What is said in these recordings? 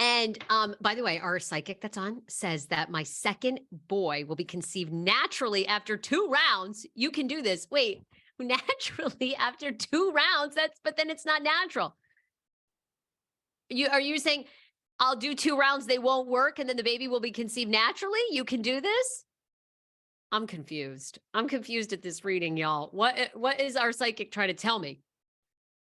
And by the way, our psychic that's on says that my second boy will be conceived naturally after 2 rounds. You can do this. Wait, naturally after 2 rounds? But then it's not natural. Are you saying I'll do 2 rounds, they won't work, and then the baby will be conceived naturally? You can do this? I'm confused. I'm confused at this reading, y'all. What is our psychic trying to tell me?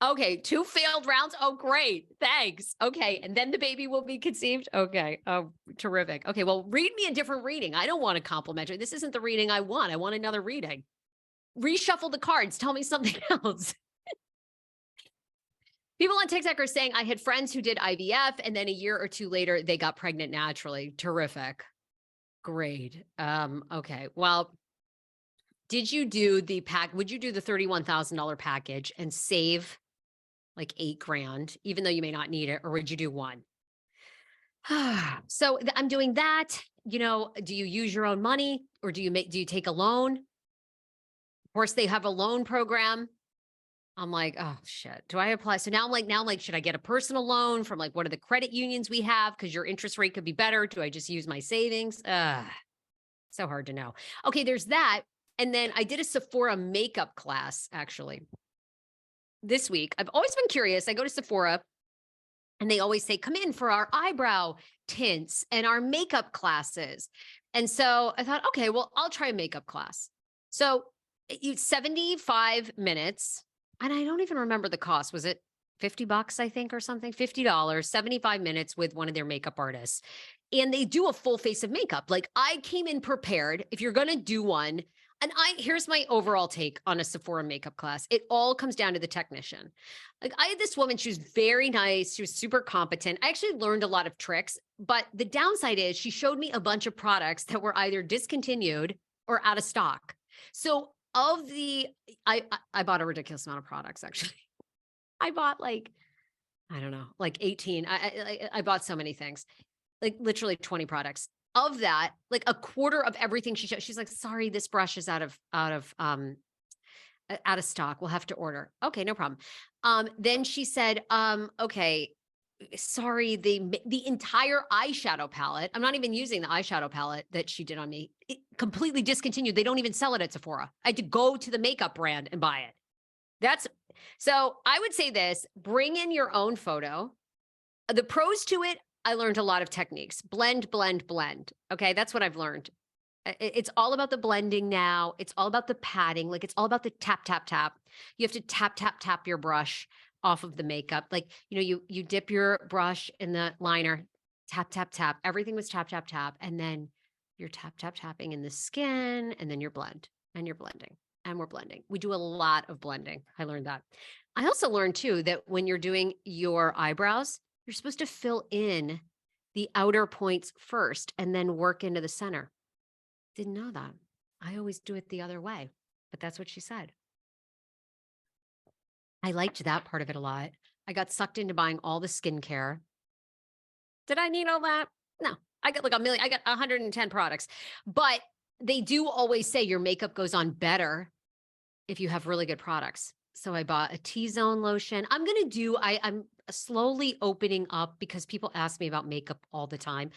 Okay, 2 failed rounds. Oh, great. Thanks. Okay, and then the baby will be conceived. Okay. Oh, terrific. Okay, well, read me a different reading. I don't want a complimentary. This isn't the reading I want. I want another reading. Reshuffle the cards. Tell me something else. People on TikTok are saying I had friends who did IVF, and then a year or 2 later, they got pregnant naturally. Terrific. Great. Okay. Well, would you do the $31,000 package and save like $8,000, even though you may not need it, or would you do one? So I'm doing that. Do you use your own money, or do you take a loan? Of course, they have a loan program. I'm like, oh shit, do I apply? So now I'm like, should I get a personal loan from like one of the credit unions we have? Because your interest rate could be better. Do I just use my savings? So hard to know. Okay, there's that. And then I did a Sephora makeup class actually this week. I've always been curious. I go to Sephora and they always say, come in for our eyebrow tints and our makeup classes. And so I thought, okay, well, I'll try a makeup class. So 75 minutes. And I don't even remember the cost. Was it $50, I think, or something? $50, 75 minutes with one of their makeup artists. And they do a full face of makeup. Like I came in prepared. If you're going to do one, and here's my overall take on a Sephora makeup class. It all comes down to the technician. Like I had this woman, she was very nice. She was super competent. I actually learned a lot of tricks, but the downside is she showed me a bunch of products that were either discontinued or out of stock. So I bought a ridiculous amount of products, actually. I bought like 18. I bought so many things, like literally 20 products. Of that, like a quarter of everything she showed, she's like, sorry, this brush is out of stock. We'll have to order. Okay, no problem. Then she said, okay, sorry, the entire eyeshadow palette. I'm not even using the eyeshadow palette that she did on me. It completely discontinued. They don't even sell it at Sephora. I had to go to the makeup brand and buy it. So I would say this, bring in your own photo. The pros to it, I learned a lot of techniques. Blend, blend, blend. Okay, that's what I've learned. It's all about the blending now. It's all about the patting. Like it's all about the tap, tap, tap. You have to tap, tap, tap your brush off of the makeup. Like, you dip your brush in the liner, tap, tap, tap. Everything was tap, tap, tap. And then you're tap, tap, tapping in the skin, and then you're blending. And we're blending. We do a lot of blending. I learned that. I also learned too, that when you're doing your eyebrows, you're supposed to fill in the outer points first and then work into the center. Didn't know that. I always do it the other way, but that's what she said. I liked that part of it a lot. I got sucked into buying all the skincare. Did I need all that? No, I got like I got 110 products, but they do always say your makeup goes on better if you have really good products. So I bought a T-zone lotion. I'm slowly opening up, because people ask me about makeup all the time,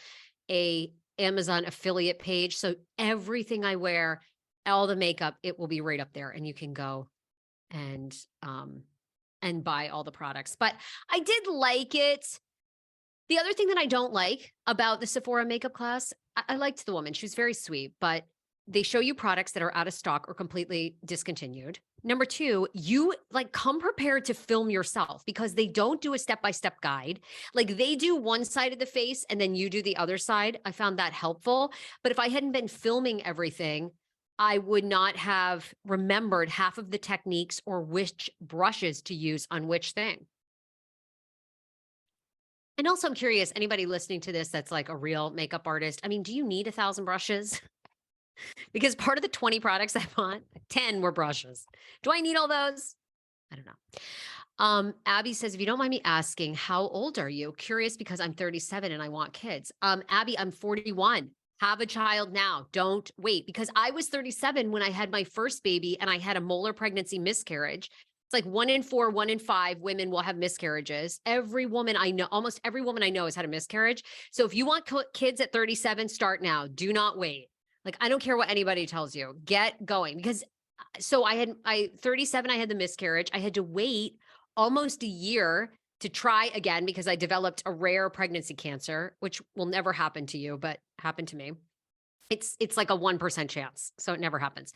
a Amazon affiliate page. So everything I wear, all the makeup, it will be right up there, and you can go and buy all the products. But I did like it. The other thing that I don't like about the Sephora makeup class, I liked the woman. She was very sweet, but they show you products that are out of stock or completely discontinued. Number 2, you come prepared to film yourself, because they don't do a step-by-step guide. Like they do one side of the face and then you do the other side. I found that helpful. But if I hadn't been filming everything, I would not have remembered half of the techniques or which brushes to use on which thing. And also, I'm curious, anybody listening to this that's like a real makeup artist, I mean, do you need 1,000 brushes? Because part of the 20 products I bought, 10 were brushes. Do I need all those? I don't know. Abby says, if you don't mind me asking, how old are you? Curious because I'm 37 and I want kids. Abby, I'm 41. Have a child now. Don't wait, because I was 37 when I had my first baby and I had a molar pregnancy miscarriage. It's like 1 in 4, 1 in 5 women will have miscarriages. Every woman I know, almost every woman I know has had a miscarriage. So if you want kids at 37, start now. Do not wait. Like, I don't care what anybody tells you. Get going. Because so 37, I had the miscarriage. I had to wait almost a year to try again because I developed a rare pregnancy cancer, which will never happen to you, but happened to me. It's like a 1% chance. So it never happens.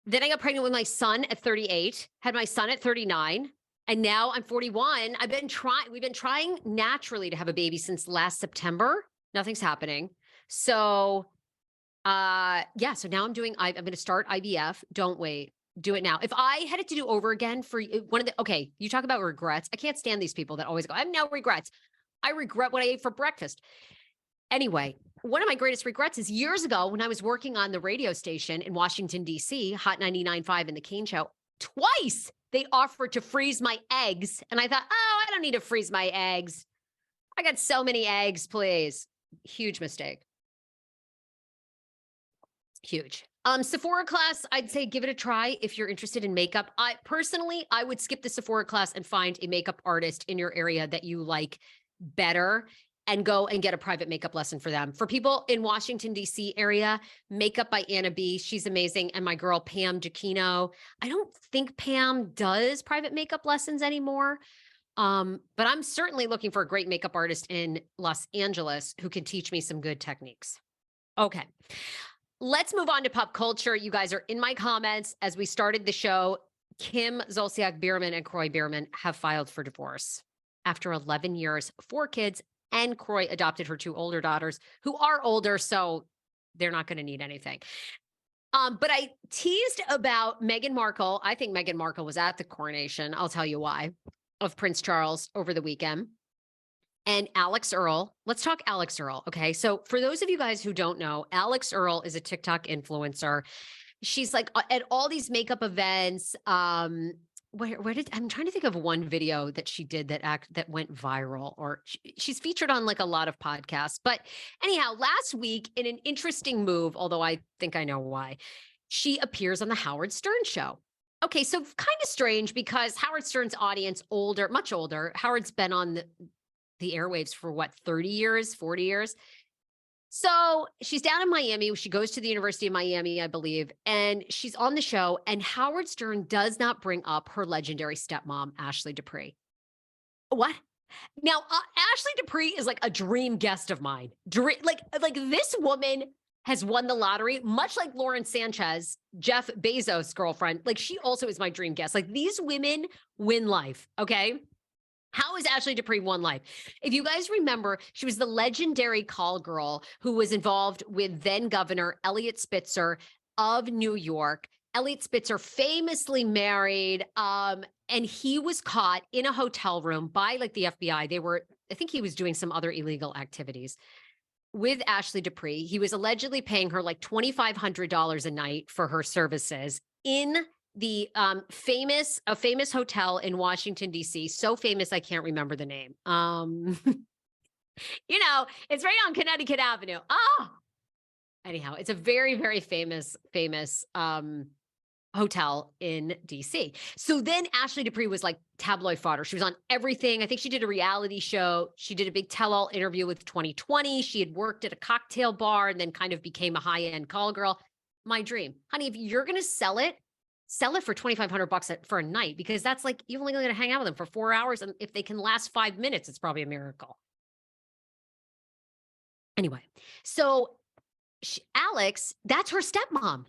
Then I got pregnant with my son at 38, had my son at 39, and now I'm 41. We've been trying naturally to have a baby since last September. Nothing's happening. So, so now I'm going to start IVF. Don't wait. Do it now. If I had it to do over again for okay, you talk about regrets. I can't stand these people that always go, I have no regrets. I regret what I ate for breakfast. Anyway, one of my greatest regrets is years ago when I was working on the radio station in Washington, D.C., Hot 99.5 in the Kane Show, twice they offered to freeze my eggs. And I thought, I don't need to freeze my eggs. I got so many eggs, please. Huge mistake. Huge. Sephora class, I'd say give it a try if you're interested in makeup. I would skip the Sephora class and find a makeup artist in your area that you like better and go and get a private makeup lesson for them. For people in Washington, D.C. area, Makeup by Anna B. She's amazing. And my girl, Pam Giacchino. I don't think Pam does private makeup lessons anymore. But I'm certainly looking for a great makeup artist in Los Angeles who can teach me some good techniques. Okay. Let's move on to pop culture. You guys are in my comments. As we started the show, Kim Zolciak-Biermann and Kroy Biermann have filed for divorce. After 11 years, 4 kids, and Kroy adopted her 2 older daughters who are older, so they're not going to need anything. But I teased about Meghan Markle. I think Meghan Markle was at the coronation. I'll tell you why, of Prince Charles over the weekend. And Alix Earle. Let's talk Alix Earle. Okay. So for those of you guys who don't know, Alix Earle is a TikTok influencer. She's like at all these makeup events. I'm trying to think of one video that she did that went viral, or she's featured on like a lot of podcasts. But anyhow, last week in an interesting move, although I think I know why, she appears on the Howard Stern show. Okay. So kind of strange because Howard Stern's audience, much older. Howard's been on the airwaves for 30 years, 40 years. So she's down in Miami. She goes to the University of Miami, I believe, and she's on the show. And Howard Stern does not bring up her legendary stepmom, Ashley Dupree. What? Now, Ashley Dupree is like a dream guest of mine. Like this woman has won the lottery, much like Lauren Sanchez, Jeff Bezos' girlfriend. Like she also is my dream guest. Like these women win life. Okay. How has Ashley Dupree won life? If you guys remember, she was the legendary call girl who was involved with then Governor Eliot Spitzer of New York. Eliot Spitzer famously married, and he was caught in a hotel room by like the FBI. I think he was doing some other illegal activities with Ashley Dupree. He was allegedly paying her like $2,500 a night for her services in the famous hotel in Washington, D.C. So famous, I can't remember the name. It's right on Connecticut Avenue. Anyhow, it's a very, very famous hotel in DC. So then Ashley Dupree was like tabloid fodder. She was on everything. I think she did a reality show. She did a big tell-all interview with 2020. She had worked at a cocktail bar and then kind of became a high-end call girl. My dream. Honey, if you're going to sell it for $2,500 for a night, because that's like, you're only going to hang out with them for 4 hours. And if they can last 5 minutes, it's probably a miracle. Anyway, so Alix, that's her stepmom.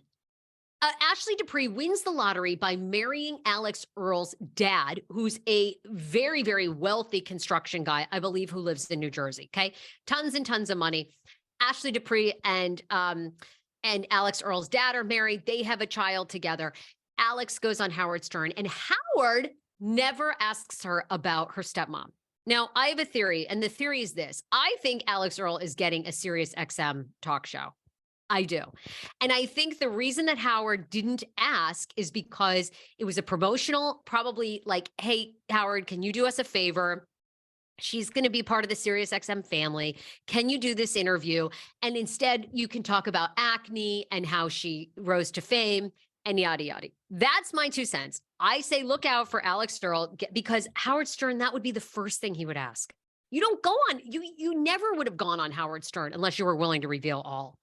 Ashley Dupree wins the lottery by marrying Alix Earle's dad, who's a very, very wealthy construction guy, I believe, who lives in New Jersey. Okay. Tons and tons of money. Ashley Dupree and Alix Earle's dad are married. They have a child together. Alix goes on Howard Stern, and Howard never asks her about her stepmom. Now, I have a theory, and the theory is this. I think Alix Earle is getting a Sirius XM talk show. I do. And I think the reason that Howard didn't ask is because it was a promotional, probably like, hey, Howard, can you do us a favor? She's going to be part of the Sirius XM family. Can you do this interview? And instead, you can talk about acne and how she rose to fame and yada, yada. That's my 2 cents. I say look out for Alix Earle because Howard Stern, that would be the first thing he would ask. You don't go on, you never would have gone on Howard Stern unless you were willing to reveal all.